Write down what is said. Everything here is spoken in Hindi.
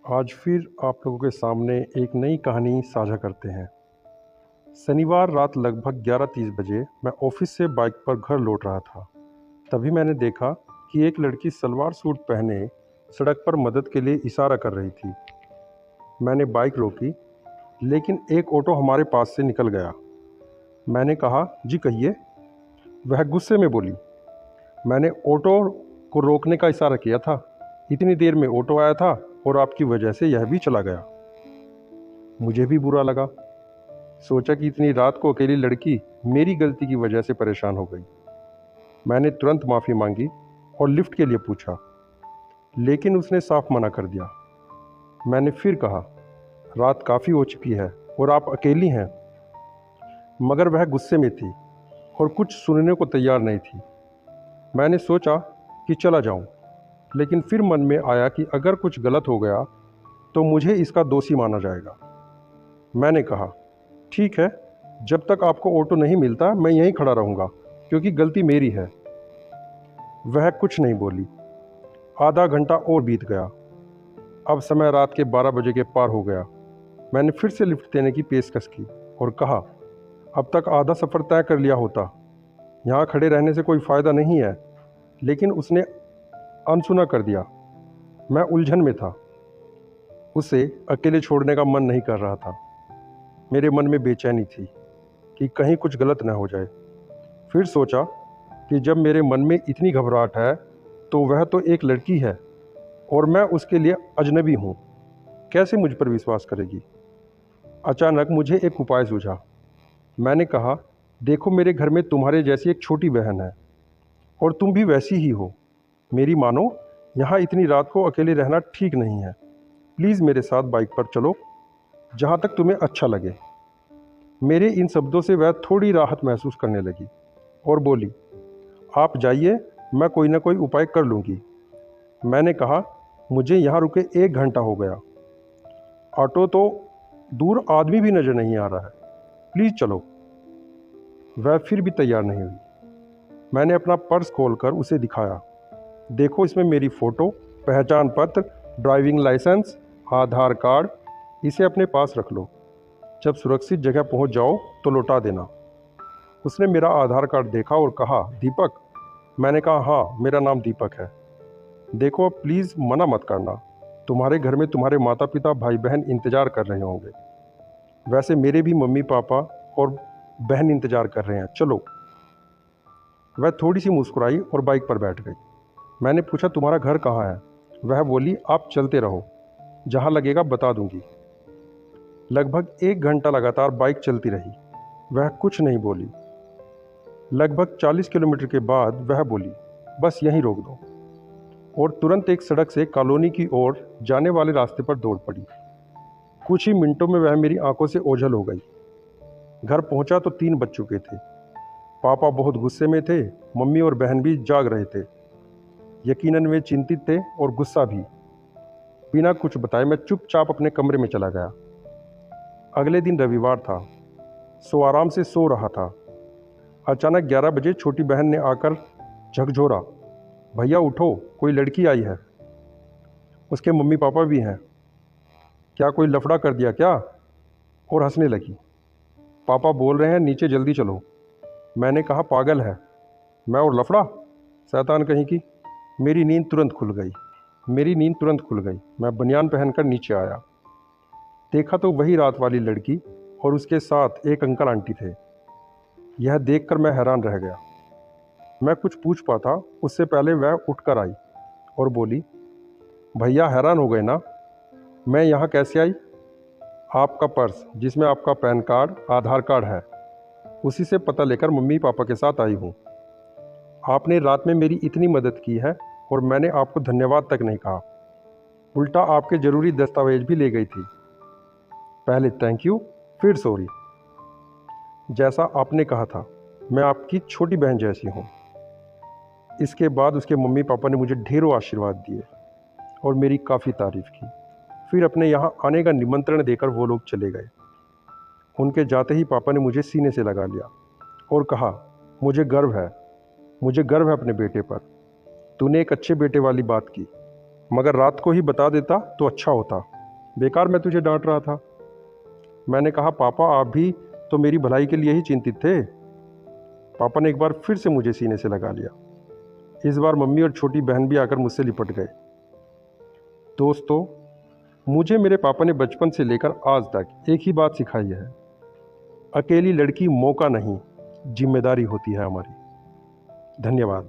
आज फिर आप लोगों के सामने एक नई कहानी साझा करते हैं। शनिवार रात लगभग 11:30 बजे मैं ऑफिस से बाइक पर घर लौट रहा था। तभी मैंने देखा कि एक लड़की सलवार सूट पहने सड़क पर मदद के लिए इशारा कर रही थी। मैंने बाइक रोकी, लेकिन एक ऑटो हमारे पास से निकल गया। मैंने कहा, जी कहिए। वह गुस्से में बोली, मैंने ऑटो को रोकने का इशारा किया था। इतनी देर में ऑटो आया था और आपकी वजह से यह भी चला गया। मुझे भी बुरा लगा। सोचा कि इतनी रात को अकेली लड़की मेरी गलती की वजह से परेशान हो गई। मैंने तुरंत माफ़ी मांगी और लिफ्ट के लिए पूछा, लेकिन उसने साफ मना कर दिया। मैंने फिर कहा, रात काफ़ी हो चुकी है और आप अकेली हैं। मगर वह गुस्से में थी और कुछ सुनने को तैयार नहीं थी। मैंने सोचा कि चला जाऊं, लेकिन फिर मन में आया कि अगर कुछ गलत हो गया तो मुझे इसका दोषी माना जाएगा। मैंने कहा, ठीक है, जब तक आपको ऑटो नहीं मिलता मैं यहीं खड़ा रहूँगा, क्योंकि गलती मेरी है। वह कुछ नहीं बोली। आधा घंटा और बीत गया। अब समय रात के 12 बजे के पार हो गया। मैंने फिर से लिफ्ट देने की पेशकश की और कहा, अब तक आधा सफ़र तय कर लिया होता। यहाँ खड़े रहने से कोई फ़ायदा नहीं है। लेकिन उसने अनसुना कर दिया। मैं उलझन में था। उसे अकेले छोड़ने का मन नहीं कर रहा था। मेरे मन में बेचैनी थी कि कहीं कुछ गलत न हो जाए। फिर सोचा कि जब मेरे मन में इतनी घबराहट है तो वह तो एक लड़की है और मैं उसके लिए अजनबी हूँ। कैसे मुझ पर विश्वास करेगी? अचानक मुझे एक उपाय सूझा। मैंने कहा, देखो, मेरे घर में तुम्हारे जैसी एक छोटी बहन है और तुम भी वैसी ही हो। मेरी मानो, यहाँ इतनी रात को अकेले रहना ठीक नहीं है। प्लीज़ मेरे साथ बाइक पर चलो, जहाँ तक तुम्हें अच्छा लगे। मेरे इन शब्दों से वह थोड़ी राहत महसूस करने लगी और बोली, आप जाइए, मैं कोई ना कोई उपाय कर लूँगी। मैंने कहा, मुझे यहाँ रुके 1 घंटा हो गया। ऑटो तो दूर, आदमी भी नज़र नहीं आ रहा है। प्लीज़ चलो। वह फिर भी तैयार नहीं हुई। मैंने अपना पर्स खोलकर उसे दिखाया। देखो, इसमें मेरी फ़ोटो, पहचान पत्र, ड्राइविंग लाइसेंस, आधार कार्ड। इसे अपने पास रख लो। जब सुरक्षित जगह पहुंच जाओ तो लौटा देना। उसने मेरा आधार कार्ड देखा और कहा, दीपक। मैंने कहा, हाँ, मेरा नाम दीपक है। देखो, अब प्लीज़ मना मत करना। तुम्हारे घर में तुम्हारे माता पिता, भाई बहन इंतज़ार कर रहे होंगे। वैसे मेरे भी मम्मी पापा और बहन इंतज़ार कर रहे हैं। चलो। वह थोड़ी सी मुस्कुराई और बाइक पर बैठ गई। मैंने पूछा, तुम्हारा घर कहाँ है? वह बोली, आप चलते रहो, जहाँ लगेगा बता दूंगी। लगभग 1 घंटा लगातार बाइक चलती रही। वह कुछ नहीं बोली। लगभग 40 किलोमीटर के बाद वह बोली, बस यहीं रोक दो। और तुरंत एक सड़क से कॉलोनी की ओर जाने वाले रास्ते पर दौड़ पड़ी। कुछ ही मिनटों में वह मेरी आंखों से ओझल हो गई। घर पहुंचा तो 3 बज चुके थे। पापा बहुत गुस्से में थे। मम्मी और बहन भी जाग रहे थे। यकीनन वे चिंतित थे और गुस्सा भी। बिना कुछ बताए मैं चुपचाप अपने कमरे में चला गया। अगले दिन रविवार था। आराम से सो रहा था। अचानक 11 बजे छोटी बहन ने आकर झकझोरा, भैया उठो, कोई लड़की आई है। उसके मम्मी पापा भी हैं। क्या कोई लफड़ा कर दिया क्या? और हंसने लगी। पापा बोल रहे हैं नीचे जल्दी चलो। मैंने कहा, पागल है मैं और लफड़ा? शैतान कहीं की। मेरी नींद तुरंत खुल गई। मैं बनियान पहनकर नीचे आया। देखा तो वही रात वाली लड़की और उसके साथ एक अंकल आंटी थे। यह देखकर मैं हैरान रह गया। मैं कुछ पूछ पाता उससे पहले वह उठकर आई और बोली, भैया हैरान हो गए ना, मैं यहाँ कैसे आई? आपका पर्स, जिसमें आपका पैन कार्ड, आधार कार्ड है, उसी से पता लेकर मम्मी पापा के साथ आई हूँ। आपने रात में मेरी इतनी मदद की है और मैंने आपको धन्यवाद तक नहीं कहा। उल्टा आपके ज़रूरी दस्तावेज भी ले गई थी। पहले थैंक यू, फिर सॉरी। जैसा आपने कहा था, मैं आपकी छोटी बहन जैसी हूँ। इसके बाद उसके मम्मी पापा ने मुझे ढेरों आशीर्वाद दिए और मेरी काफ़ी तारीफ़ की। फिर अपने यहाँ आने का निमंत्रण देकर वो लोग चले गए। उनके जाते ही पापा ने मुझे सीने से लगा लिया और कहा, मुझे गर्व है अपने बेटे पर। तूने एक अच्छे बेटे वाली बात की, मगर रात को ही बता देता तो अच्छा होता। बेकार मैं तुझे डांट रहा था। मैंने कहा, पापा आप भी तो मेरी भलाई के लिए ही चिंतित थे। पापा ने एक बार फिर से मुझे सीने से लगा लिया। इस बार मम्मी और छोटी बहन भी आकर मुझसे लिपट गए। दोस्तों, मुझे मेरे पापा ने बचपन से लेकर आज तक एक ही बात सिखाई है, अकेली लड़की मौका नहीं, जिम्मेदारी होती है हमारी। धन्यवाद।